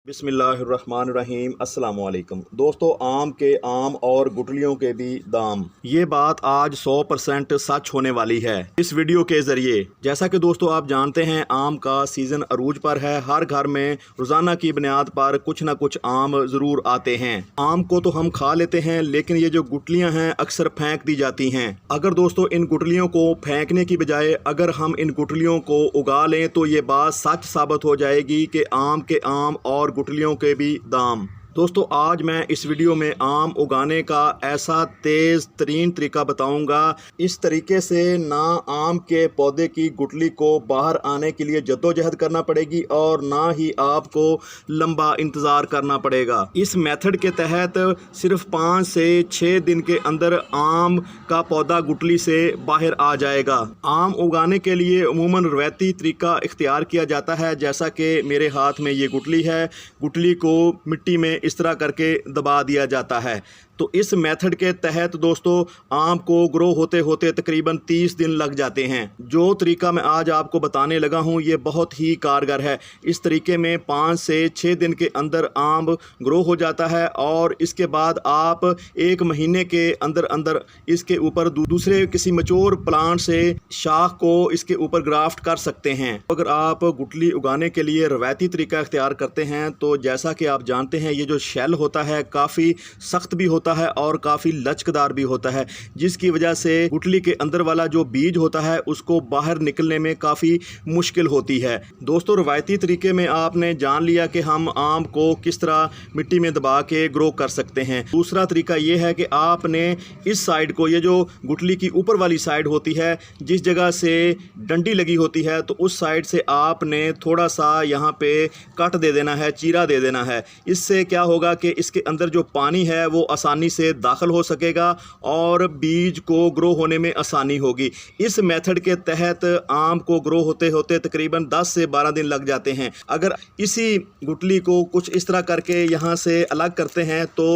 बिस्मिल्लाहिर्रहमानिर्रहीम अस्सलाम वालेकुम दोस्तों, आम के आम और गुठलियों के भी दाम, ये बात आज 100% सच होने वाली है इस वीडियो के ज़रिए। जैसा कि दोस्तों आप जानते हैं, आम का सीज़न अरूज पर है। हर घर में रोज़ाना की बुनियाद पर कुछ ना कुछ आम ज़रूर आते हैं। आम को तो हम खा लेते हैं, लेकिन ये जो गुठलियाँ हैं अक्सर फेंक दी जाती हैं। अगर दोस्तों इन गुठलियों को फेंकने की बजाय अगर हम इन गुठलियों को उगा लें तो ये बात सच साबित हो जाएगी कि आम के आम और गुठलियों के भी दाम। दोस्तों आज मैं इस वीडियो में आम उगाने का ऐसा तेज़ तरीन तरीका बताऊंगा। इस तरीके से ना आम के पौधे की गुठली को बाहर आने के लिए जद्दोजहद करना पड़ेगी और ना ही आपको लंबा इंतज़ार करना पड़ेगा। इस मेथड के तहत सिर्फ 5 से 6 दिन के अंदर आम का पौधा गुठली से बाहर आ जाएगा। आम उगाने के लिए अमूमन रवायती तरीका इख्तियार किया जाता है, जैसा कि मेरे हाथ में ये गुठली है। गुठली को मिट्टी में इस तरह करके दबा दिया जाता है। तो इस मेथड के तहत दोस्तों आम को ग्रो होते होते तकरीबन 30 दिन लग जाते हैं। जो तरीका मैं आज आपको बताने लगा हूं ये बहुत ही कारगर है। इस तरीके में 5 से 6 दिन के अंदर आम ग्रो हो जाता है और इसके बाद आप 1 महीने के अंदर अंदर इसके ऊपर दूसरे किसी मैच्योर प्लांट से शाख को इसके ऊपर ग्राफ्ट कर सकते हैं। अगर आप गुठली उगाने के लिए रवायती तरीका इख्तियार करते हैं तो जैसा कि आप जानते हैं, ये जो शेल होता है काफ़ी सख्त भी होता है और काफ़ी लचकदार भी होता है, जिसकी वजह से गुठली के अंदर वाला जो बीज होता है उसको बाहर निकलने में काफ़ी मुश्किल होती है। दोस्तों रवायती तरीके में आपने जान लिया कि हम आम को किस तरह मिट्टी में दबा के ग्रो कर सकते हैं। दूसरा तरीका ये है कि आपने इस साइड को, ये जो गुठली की ऊपर वाली साइड होती है, जिस जगह से डंडी लगी होती है, तो उस साइड से आपने थोड़ा सा यहाँ पे कट दे देना है, चीरा दे देना है। इससे क्या होगा कि इसके अंदर जो पानी है वो आसानी से दाखिल हो सकेगा और बीज को ग्रो होने में आसानी होगी। इस मेथड के तहत आम को ग्रो होते होते तकरीबन 10 से 12 दिन लग जाते हैं। अगर इसी गुठली को कुछ इस तरह करके यहाँ से अलग करते हैं तो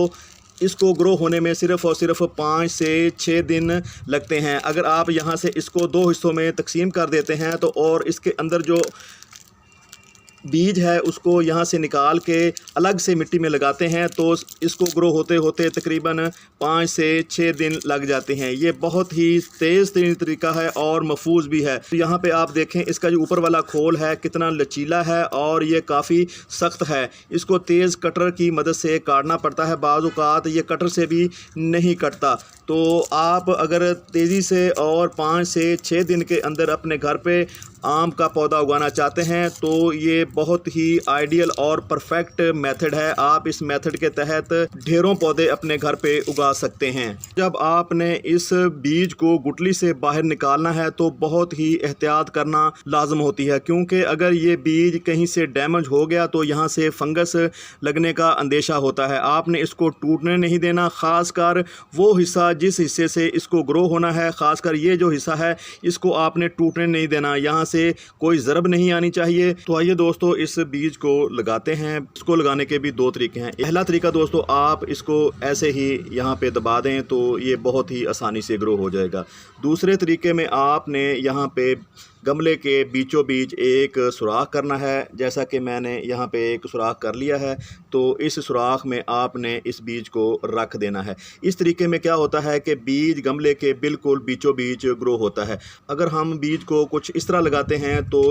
इसको ग्रो होने में सिर्फ़ और सिर्फ 5 से 6 दिन लगते हैं। अगर आप यहाँ से इसको 2 हिस्सों में तकसीम कर देते हैं तो और इसके अंदर जो बीज है उसको यहाँ से निकाल के अलग से मिट्टी में लगाते हैं तो इसको ग्रो होते होते तकरीबन 5 से 6 दिन लग जाते हैं। ये बहुत ही तेज़ तरीन तरीका है और महफूज भी है। तो यहाँ पे आप देखें इसका जो ऊपर वाला खोल है कितना लचीला है और ये काफ़ी सख्त है। इसको तेज़ कटर की मदद से काटना पड़ता है, बाज़ औक़ात ये कटर से भी नहीं कटता। तो आप अगर तेज़ी से और 5 से 6 दिन के अंदर अपने घर पे आम का पौधा उगाना चाहते हैं तो ये बहुत ही आइडियल और परफेक्ट मेथड है। आप इस मेथड के तहत ढेरों पौधे अपने घर पे उगा सकते हैं। जब आपने इस बीज को गुठली से बाहर निकालना है तो बहुत ही एहतियात करना लाजम होती है, क्योंकि अगर ये बीज कहीं से डैमेज हो गया तो यहाँ से फंगस लगने का अंदेशा होता है। आपने इसको टूटने नहीं देना, ख़ासकर वो हिस्सा जिस हिस्से से इसको ग्रो होना है, ख़ासकर ये जो हिस्सा है इसको आपने टूटने नहीं देना, यहाँ से कोई ज़रब नहीं आनी चाहिए। तो आइए दोस्तों इस बीज को लगाते हैं। इसको लगाने के भी 2 तरीके हैं। पहला तरीका दोस्तों, आप इसको ऐसे ही यहाँ पे दबा दें तो ये बहुत ही आसानी से ग्रो हो जाएगा। दूसरे तरीके में आपने यहाँ पे गमले के बीचों बीच एक सुराख करना है, जैसा कि मैंने यहाँ पे एक सुराख कर लिया है। तो इस सुराख में आपने इस बीज को रख देना है। इस तरीके में क्या होता है कि बीज गमले के बिल्कुल बीचों बीच ग्रो होता है। अगर हम बीज को कुछ इस तरह लगाते हैं तो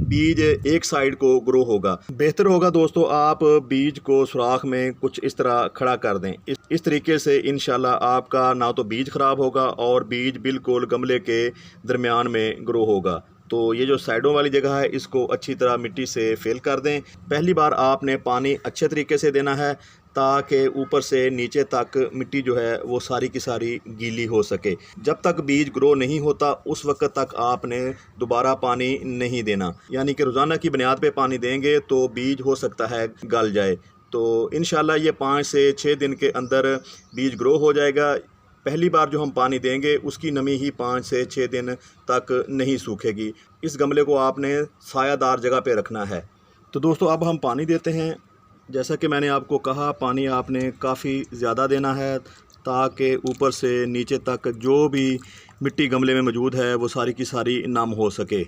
बीज एक साइड को ग्रो होगा। बेहतर होगा दोस्तों आप बीज को सुराख में कुछ इस तरह खड़ा कर दें। इस तरीके से इंशाल्लाह आपका ना तो बीज ख़राब होगा और बीज बिल्कुल गमले के दरमियान में ग्रो होगा। तो ये जो साइडों वाली जगह है इसको अच्छी तरह मिट्टी से फिल कर दें। पहली बार आपने पानी अच्छे तरीके से देना है ताकि ऊपर से नीचे तक मिट्टी जो है वो सारी की सारी गीली हो सके। जब तक बीज ग्रो नहीं होता उस वक्त तक आपने दोबारा पानी नहीं देना, यानी कि रोज़ाना की बुनियाद पे पानी देंगे तो बीज हो सकता है गल जाए। तो इंशाल्लाह ये 5 से 6 दिन के अंदर बीज ग्रो हो जाएगा। पहली बार जो हम पानी देंगे उसकी नमी ही 5 से 6 दिन तक नहीं सूखेगी। इस गमले को आपने सायादार जगह पे रखना है। तो दोस्तों अब हम पानी देते हैं। जैसा कि मैंने आपको कहा, पानी आपने काफ़ी ज़्यादा देना है ताकि ऊपर से नीचे तक जो भी मिट्टी गमले में मौजूद है वो सारी की सारी नम हो सके।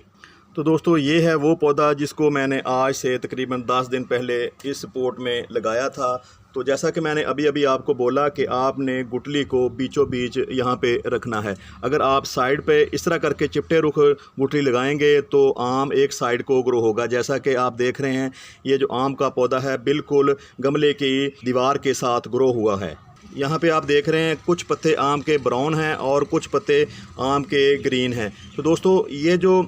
तो दोस्तों ये है वो पौधा जिसको मैंने आज से तकरीबन 10 दिन पहले इस पॉट में लगाया था। तो जैसा कि मैंने अभी अभी आपको बोला कि आपने गुठली को बीचों बीच यहाँ पे रखना है। अगर आप साइड पे इस तरह करके चिपटे रुख गुठली लगाएंगे तो आम एक साइड को ग्रो होगा। जैसा कि आप देख रहे हैं ये जो आम का पौधा है बिल्कुल गमले की दीवार के साथ ग्रो हुआ है। यहाँ पे आप देख रहे हैं कुछ पत्ते आम के ब्राउन हैं और कुछ पत्ते आम के ग्रीन हैं। तो दोस्तों ये जो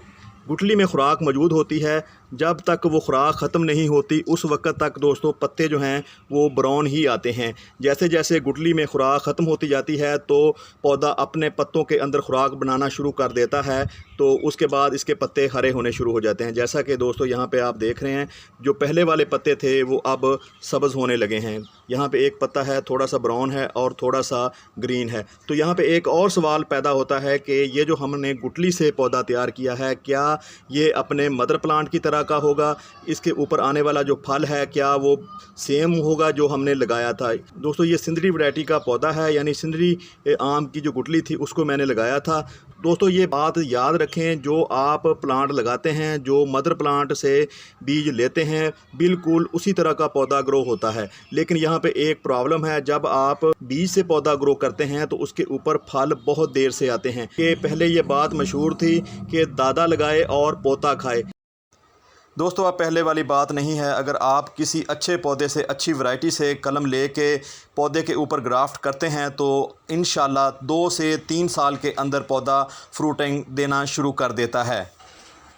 गुठली में खुराक मौजूद होती है, जब तक वो खुराक ख़त्म नहीं होती उस वक्त तक दोस्तों पत्ते जो हैं वो ब्राउन ही आते हैं। जैसे जैसे गुठली में खुराक ख़त्म होती जाती है तो पौधा अपने पत्तों के अंदर खुराक बनाना शुरू कर देता है, तो उसके बाद इसके पत्ते हरे होने शुरू हो जाते हैं। जैसा कि दोस्तों यहाँ पे आप देख रहे हैं जो पहले वाले पत्ते थे वो अब सब्ज़ होने लगे हैं। यहाँ पे एक पत्ता है थोड़ा सा ब्राउन है और थोड़ा सा ग्रीन है। तो यहाँ पे एक और सवाल पैदा होता है कि ये जो हमने गुठली से पौधा तैयार किया है क्या ये अपने मदर प्लांट की तरह का होगा, इसके ऊपर आने वाला जो फल है क्या वो सेम होगा जो हमने लगाया था। दोस्तों ये सिंदरी वैरायटी का पौधा है, यानी सिंदरी आम की जो गुठली थी उसको मैंने लगाया था। दोस्तों ये बात याद रखें, जो आप प्लांट लगाते हैं, जो मदर प्लांट से बीज लेते हैं, बिल्कुल उसी तरह का पौधा ग्रो होता है। लेकिन यहाँ पे एक प्रॉब्लम है, जब आप बीज से पौधा ग्रो करते हैं तो उसके ऊपर फल बहुत देर से आते हैं। कि पहले ये बात मशहूर थी कि दादा लगाए और पोता खाए। दोस्तों अब पहले वाली बात नहीं है। अगर आप किसी अच्छे पौधे से, अच्छी वैरायटी से कलम लेके पौधे के ऊपर ग्राफ्ट करते हैं तो इंशाल्लाह 2 से 3 साल के अंदर पौधा फ्रूटिंग देना शुरू कर देता है।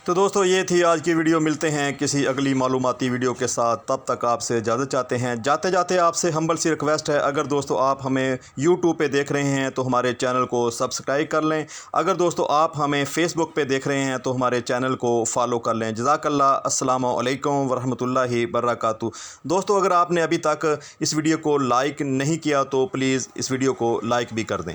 तो दोस्तों ये थी आज की वीडियो। मिलते हैं किसी अगली मालूमाती वीडियो के साथ, तब तक आपसे इजाज़त चाहते हैं। जाते जाते आपसे हम्बल सी रिक्वेस्ट है, अगर दोस्तों आप हमें यूट्यूब पे देख रहे हैं तो हमारे चैनल को सब्सक्राइब कर लें। अगर दोस्तों आप हमें फ़ेसबुक पे देख रहे हैं तो हमारे चैनल को फॉलो कर लें। जज़ाकल्लाह। अस्सलामु अलैकुम वरहमतुल्लाहि बरकातुहू। दोस्तों अगर आपने अभी तक इस वीडियो को लाइक नहीं किया तो प्लीज़ इस वीडियो को लाइक भी कर दें।